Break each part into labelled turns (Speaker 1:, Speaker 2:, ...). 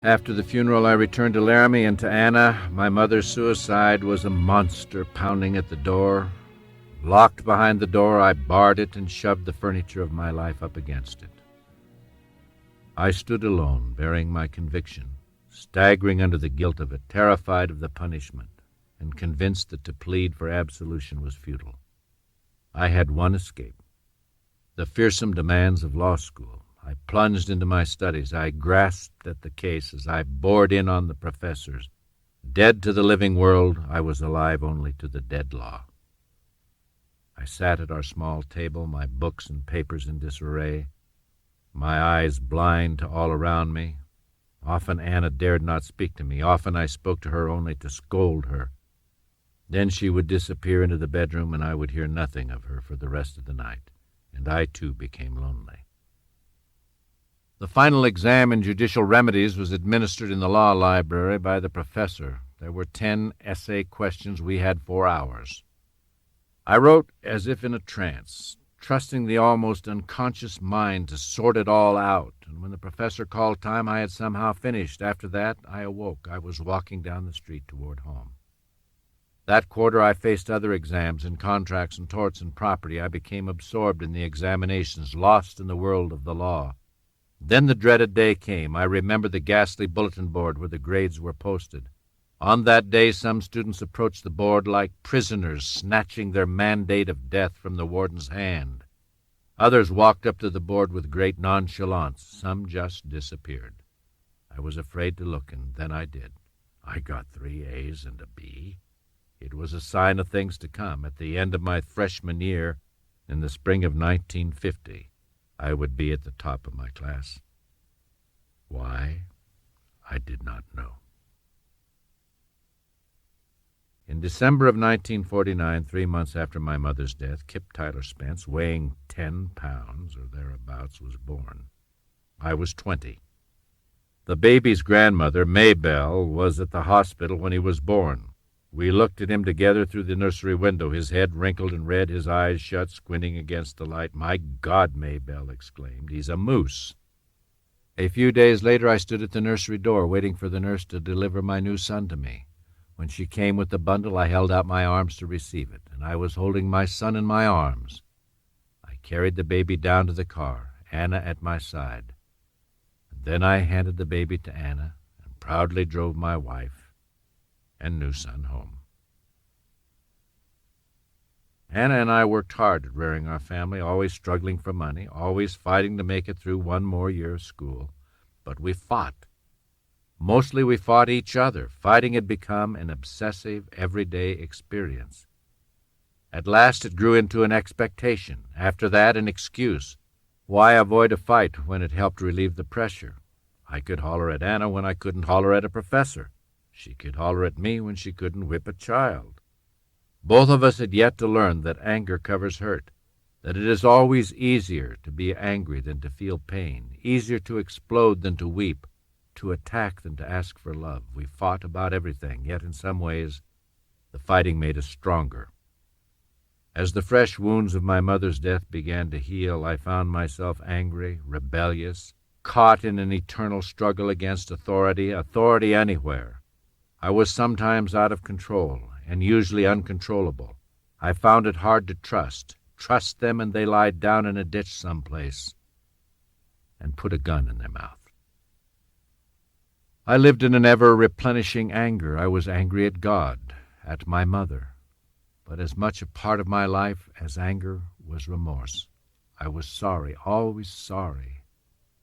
Speaker 1: After the funeral, I returned to Laramie and to Anna. My mother's suicide was a monster pounding at the door. Locked behind the door, I barred it and shoved the furniture of my life up against it. I stood alone, bearing my conviction, staggering under the guilt of it, terrified of the punishment, and convinced that to plead for absolution was futile. I had one escape: the fearsome demands of law school. I plunged into my studies. I grasped at the case as I bored in on the professors. Dead to the living world, I was alive only to the dead law. I sat at our small table, my books and papers in disarray, my eyes blind to all around me. Often Anna dared not speak to me. Often I spoke to her only to scold her. Then she would disappear into the bedroom, and I would hear nothing of her for the rest of the night, and I too became lonely. The final exam in judicial remedies was administered in the law library by the professor. There were 10 essay questions. We had 4 hours. I wrote as if in a trance, trusting the almost unconscious mind to sort it all out, and when the professor called time, I had somehow finished. After that, I awoke. I was walking down the street toward home. That quarter, I faced other exams in contracts and torts and property. I became absorbed in the examinations, lost in the world of the law. Then the dreaded day came. I remember the ghastly bulletin board where the grades were posted. On that day, some students approached the board like prisoners, snatching their mandate of death from the warden's hand. Others walked up to the board with great nonchalance. Some just disappeared. I was afraid to look, and then I did. I got 3 A's and a B. It was a sign of things to come. At the end of my freshman year, in the spring of 1950, I would be at the top of my class. Why? I did not know. In December of 1949, 3 months after my mother's death, Kip Tyler Spence, weighing 10 pounds or thereabouts, was born. I was 20. The baby's grandmother, Maybelle, was at the hospital when he was born. We looked at him together through the nursery window, his head wrinkled and red, his eyes shut, squinting against the light. "My God," Maybelle exclaimed, "he's a moose." A few days later, I stood at the nursery door, waiting for the nurse to deliver my new son to me. When she came with the bundle, I held out my arms to receive it, and I was holding my son in my arms. I carried the baby down to the car, Anna at my side. And then I handed the baby to Anna and proudly drove my wife and new son home. Anna and I worked hard at rearing our family, always struggling for money, always fighting to make it through one more year of school. But we fought. Mostly we fought each other. Fighting had become an obsessive, everyday experience. At last it grew into an expectation. After that, an excuse. Why avoid a fight when it helped relieve the pressure? I could holler at Anna when I couldn't holler at a professor. She could holler at me when she couldn't whip a child. Both of us had yet to learn that anger covers hurt, that it is always easier to be angry than to feel pain, easier to explode than to weep, to attack than to ask for love. We fought about everything, yet in some ways the fighting made us stronger. As the fresh wounds of my mother's death began to heal, I found myself angry, rebellious, caught in an eternal struggle against authority anywhere. I was sometimes out of control, and usually uncontrollable. I found it hard to trust them, and they lied down in a ditch someplace and put a gun in their mouth. I lived in an ever-replenishing anger. I was angry at God, at my mother. But as much a part of my life as anger was remorse. I was sorry, always sorry.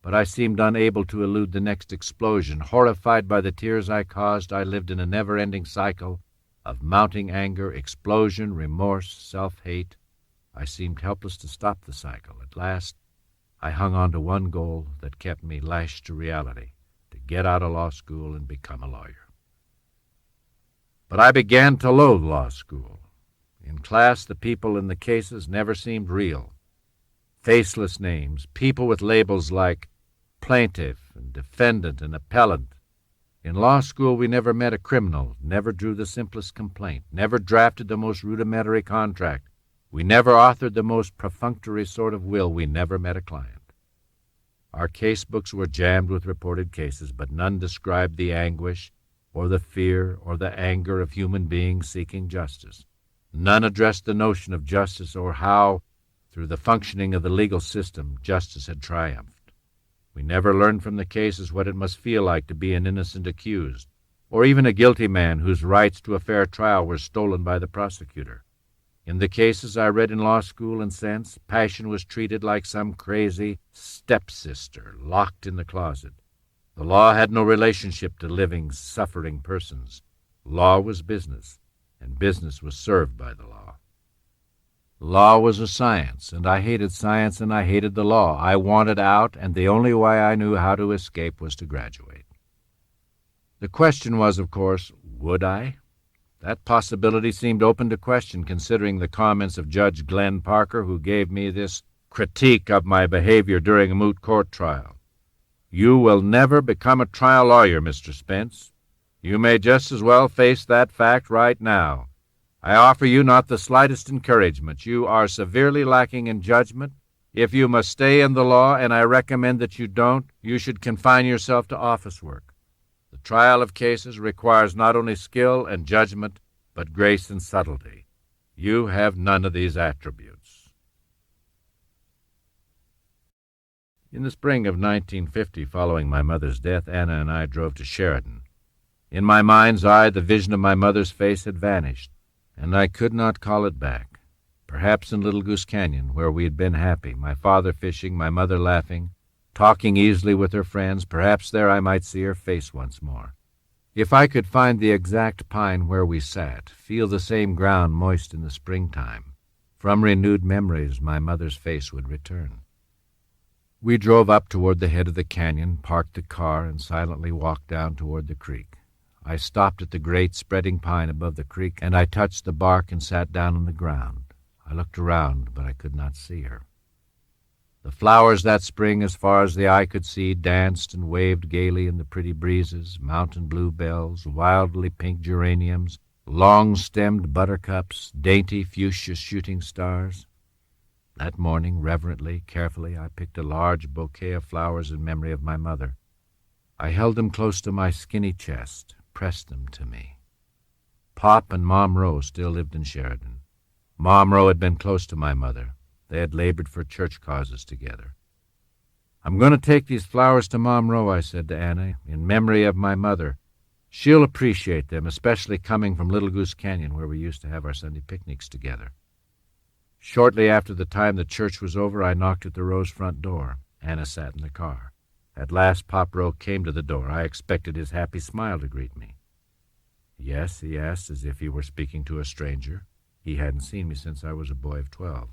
Speaker 1: But I seemed unable to elude the next explosion. Horrified by the tears I caused, I lived in a never-ending cycle of mounting anger, explosion, remorse, self-hate. I seemed helpless to stop the cycle. At last, I hung on to one goal that kept me lashed to reality: to get out of law school and become a lawyer. But I began to loathe law school. In class, the people in the cases never seemed real. Faceless names, people with labels like plaintiff and defendant and appellant. In law school, we never met a criminal, never drew the simplest complaint, never drafted the most rudimentary contract. We never authored the most perfunctory sort of will. We never met a client. Our case books were jammed with reported cases, but none described the anguish or the fear or the anger of human beings seeking justice. None addressed the notion of justice or how, through the functioning of the legal system, justice had triumphed. We never learned from the cases what it must feel like to be an innocent accused, or even a guilty man whose rights to a fair trial were stolen by the prosecutor. In the cases I read in law school and since, passion was treated like some crazy stepsister locked in the closet. The law had no relationship to living, suffering persons. Law was business, and business was served by the law. Law was a science, and I hated science and I hated the law. I wanted out, and the only way I knew how to escape was to graduate. The question was, of course, would I? That possibility seemed open to question, considering the comments of Judge Glenn Parker, who gave me this critique of my behavior during a moot court trial. "You will never become a trial lawyer, Mr. Spence. You may just as well face that fact right now. I offer you not the slightest encouragement. You are severely lacking in judgment. If you must stay in the law, and I recommend that you don't, you should confine yourself to office work. The trial of cases requires not only skill and judgment, but grace and subtlety. You have none of these attributes." In the spring of 1950, following my mother's death, Anna and I drove to Sheridan. In my mind's eye, the vision of my mother's face had vanished, and I could not call it back. Perhaps in Little Goose Canyon, where we had been happy, my father fishing, my mother laughing, talking easily with her friends, perhaps there I might see her face once more. If I could find the exact pine where we sat, feel the same ground moist in the springtime, from renewed memories my mother's face would return. We drove up toward the head of the canyon, parked the car, and silently walked down toward the creek. I stopped at the great spreading pine above the creek, and I touched the bark and sat down on the ground. I looked around, but I could not see her. The flowers that spring, as far as the eye could see, danced and waved gaily in the pretty breezes, mountain bluebells, wildly pink geraniums, long-stemmed buttercups, dainty fuchsia shooting stars. That morning, reverently, carefully, I picked a large bouquet of flowers in memory of my mother. I held them close to my skinny chest, pressed them to me. Pop and Mom Rowe still lived in Sheridan. Mom Rowe had been close to my mother. They had labored for church causes together. "I'm going to take these flowers to Mom Rowe," I said to Anna, "in memory of my mother. She'll appreciate them, especially coming from Little Goose Canyon, where we used to have our Sunday picnics together." Shortly after the time the church was over, I knocked at the Rowe's front door. Anna sat in the car. At last Pop Rowe came to the door. I expected his happy smile to greet me. "Yes?" he asked, as if he were speaking to a stranger. He hadn't seen me since I was a boy of 12.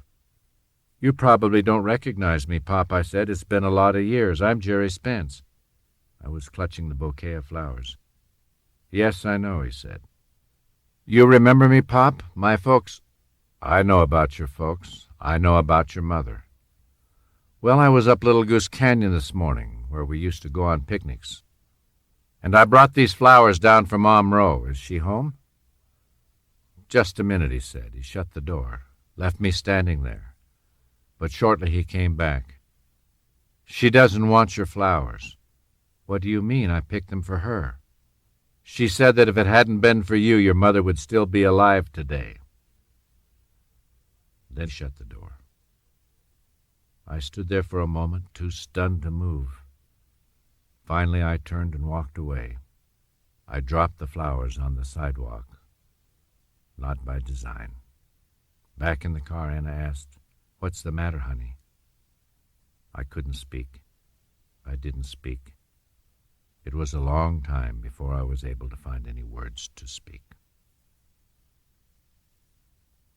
Speaker 1: "You probably don't recognize me, Pop," I said. "It's been a lot of years. I'm Jerry Spence." I was clutching the bouquet of flowers. "Yes, I know," he said. "You remember me, Pop? My folks—" "I know about your folks. I know about your mother." "Well, I was up Little Goose Canyon this morning, where we used to go on picnics. And I brought these flowers down for Mom Rowe. Is she home?" "Just a minute," he said. He shut the door, left me standing there. But shortly he came back. "She doesn't want your flowers." "What do you mean? I picked them for her." "She said that if it hadn't been for you, your mother would still be alive today." Then he shut the door. I stood there for a moment, too stunned to move. Finally I turned and walked away. I dropped the flowers on the sidewalk. Not by design. Back in the car, Anna asked, "What's the matter, honey?" I couldn't speak. I didn't speak. It was a long time before I was able to find any words to speak.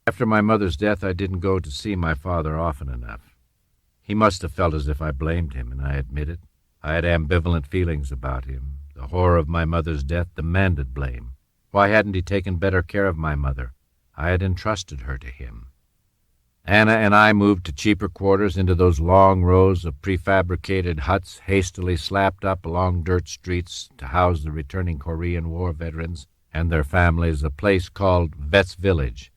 Speaker 1: After my mother's death, I didn't go to see my father often enough. He must have felt as if I blamed him, and I admit it. I had ambivalent feelings about him. The horror of my mother's death demanded blame. Why hadn't he taken better care of my mother? I had entrusted her to him. Anna and I moved to cheaper quarters into those long rows of prefabricated huts hastily slapped up along dirt streets to house the returning Korean War veterans and their families, a place called Vets Village,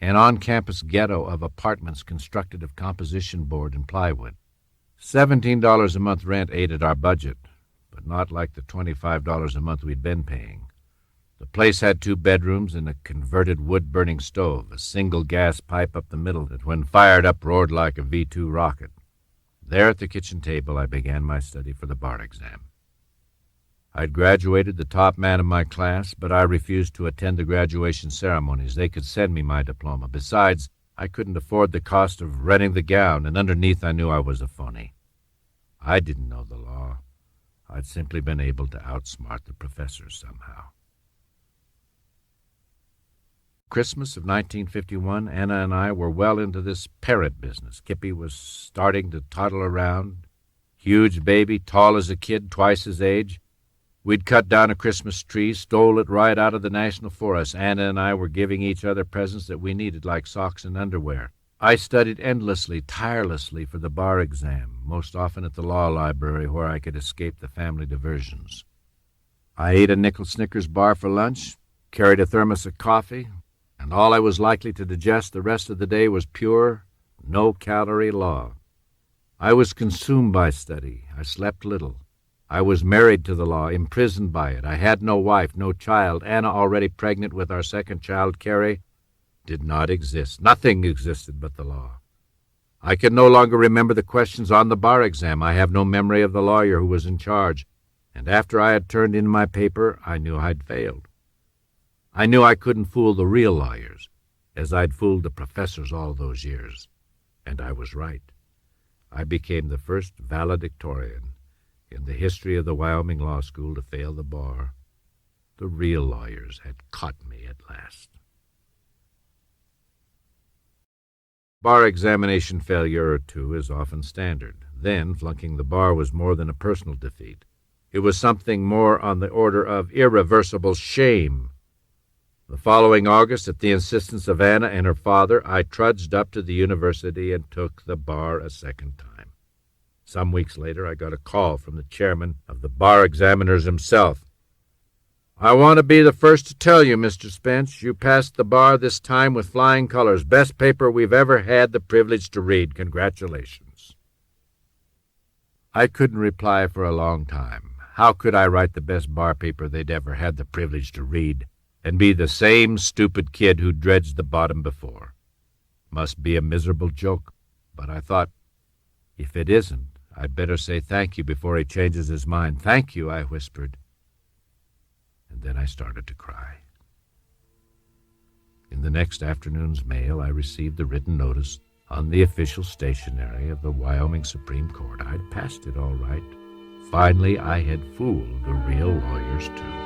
Speaker 1: an on-campus ghetto of apartments constructed of composition board and plywood. $17 a month rent aided our budget, but not like the $25 a month we'd been paying. The place had 2 bedrooms and a converted wood-burning stove, a single gas pipe up the middle that, when fired up, roared like a V-2 rocket. There at the kitchen table, I began my study for the bar exam. I'd graduated the top man of my class, but I refused to attend the graduation ceremonies. They could send me my diploma. Besides, I couldn't afford the cost of renting the gown, and underneath I knew I was a phony. I didn't know the law. I'd simply been able to outsmart the professors somehow. Christmas of 1951, Anna and I were well into this parrot business. Kippy was starting to toddle around. Huge baby, tall as a kid, twice his age. We'd cut down a Christmas tree, stole it right out of the national forest. Anna and I were giving each other presents that we needed, like socks and underwear. I studied endlessly, tirelessly for the bar exam, most often at the law library where I could escape the family diversions. I ate a nickel Snickers bar for lunch, carried a thermos of coffee, and all I was likely to digest the rest of the day was pure, no-calorie law. I was consumed by study. I slept little. I was married to the law, imprisoned by it. I had no wife, no child. Anna, already pregnant with our second child, Carrie, did not exist. Nothing existed but the law. I can no longer remember the questions on the bar exam. I have no memory of the lawyer who was in charge. And after I had turned in my paper, I knew I'd failed. I knew I couldn't fool the real lawyers, as I'd fooled the professors all those years. And I was right. I became the first valedictorian in the history of the Wyoming Law School to fail the bar. The real lawyers had caught me at last. Bar examination failure or two is often standard. Then, flunking the bar was more than a personal defeat. It was something more on the order of irreversible shame. The following August, at the insistence of Anna and her father, I trudged up to the university and took the bar a second time. Some weeks later, I got a call from the chairman of the bar examiners himself. "I want to be the first to tell you, Mr. Spence, you passed the bar this time with flying colors. Best paper we've ever had the privilege to read. Congratulations." I couldn't reply for a long time. How could I write the best bar paper they'd ever had the privilege to read and be the same stupid kid who dredged the bottom before? Must be a miserable joke, but I thought, if it isn't, I'd better say thank you before he changes his mind. "Thank you," I whispered. And then I started to cry. In the next afternoon's mail, I received the written notice on the official stationery of the Wyoming Supreme Court. I'd passed it all right. Finally, I had fooled the real lawyers, too.